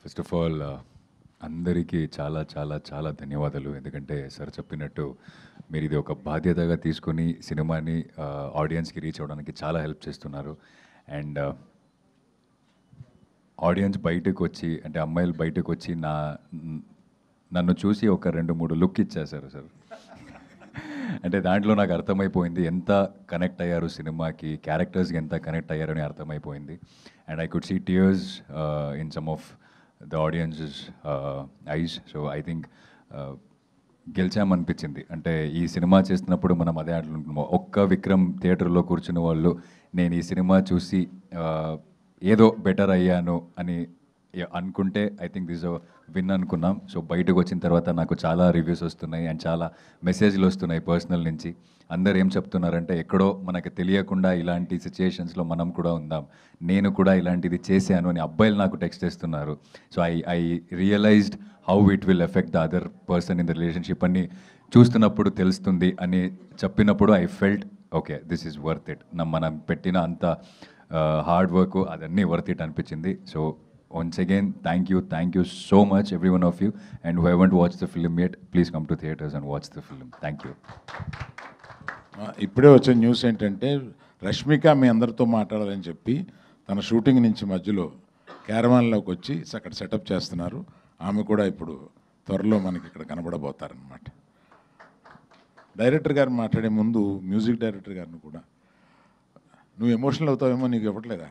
First of all అందరికీ చాలా చాలా చాలా ధన్యవాదాలు. ఎందుకంటే సార్ చెప్పినట్టు మీరు ఇది ఒక బాధ్యతగా తీసుకొని సినిమాని ఆడియన్స్కి రీచ్ అవ్వడానికి చాలా హెల్ప్ చేస్తున్నారు. అండ్ ఆడియన్స్ బయటకు వచ్చి అంటే అమ్మాయిలు బయటకు వచ్చి నన్ను చూసి ఒక 2-3 లుక్ ఇచ్చేశారు సార్. అంటే దాంట్లో నాకు అర్థమైపోయింది ఎంత కనెక్ట్ అయ్యారు సినిమాకి, క్యారెక్టర్స్కి ఎంత కనెక్ట్ అయ్యారని అర్థమైపోయింది. And I could see tears in some of the audiences eyes. So I think గెలిచామనిపించింది. అంటే ఈ సినిమా చేస్తున్నప్పుడు మనం అదే అంటున్నాము, ఒక్క విక్రమ్ థియేటర్లో కూర్చున్న వాళ్ళు నేను ఈ సినిమా చూసి ఏదో బెటర్ అయ్యాను అని అనుకుంటే ఐ థింక్ దిస్ విన్ అనుకున్నాం. సో బయటకు వచ్చిన తర్వాత నాకు చాలా రివ్యూస్ వస్తున్నాయి అండ్ చాలా మెసేజ్లు వస్తున్నాయి పర్సనల్ నుంచి. అందరు ఏం చెప్తున్నారంటే ఎక్కడో మనకు తెలియకుండా ఇలాంటి సిచ్యుయేషన్స్లో మనం కూడా ఉందాం, నేను కూడా ఇలాంటిది చేశాను అని అబ్బాయిలు నాకు టెక్స్ట్ చేస్తున్నారు. So I realised how it will affect the other person in the relationship అని చూస్తున్నప్పుడు తెలుస్తుంది అని చెప్పినప్పుడు I felt okay this is worth it. మనం పెట్టిన అంత హార్డ్ వర్క్ అదన్నీ వర్త్ ఇట్ అనిపించింది. So once again thank you so much every one of you, and who haven't watched the film yet, please come to theaters and watch the film. Thank you. ఇప్పుడే వచ్చే news ఏంటంటే రష్మిక మీ అందరితో మాట్లాడాలని చెప్పి తన shooting నుంచి మధ్యలో క్యారవాన్లోకి వచ్చి అక్కడ సెటప్ చేస్తున్నారు. ఆమె కూడా ఇప్పుడు త్వరలో మనకి ఇక్కడ కనబడబోతారనమాట. డైరెక్టర్ గారు మాట్లాడే ముందు మ్యూజిక్ డైరెక్టర్ గారిని కూడా, నువ్వు ఎమోషనల్ అవుతావేమో నీకు ఇవ్వట్లేదా?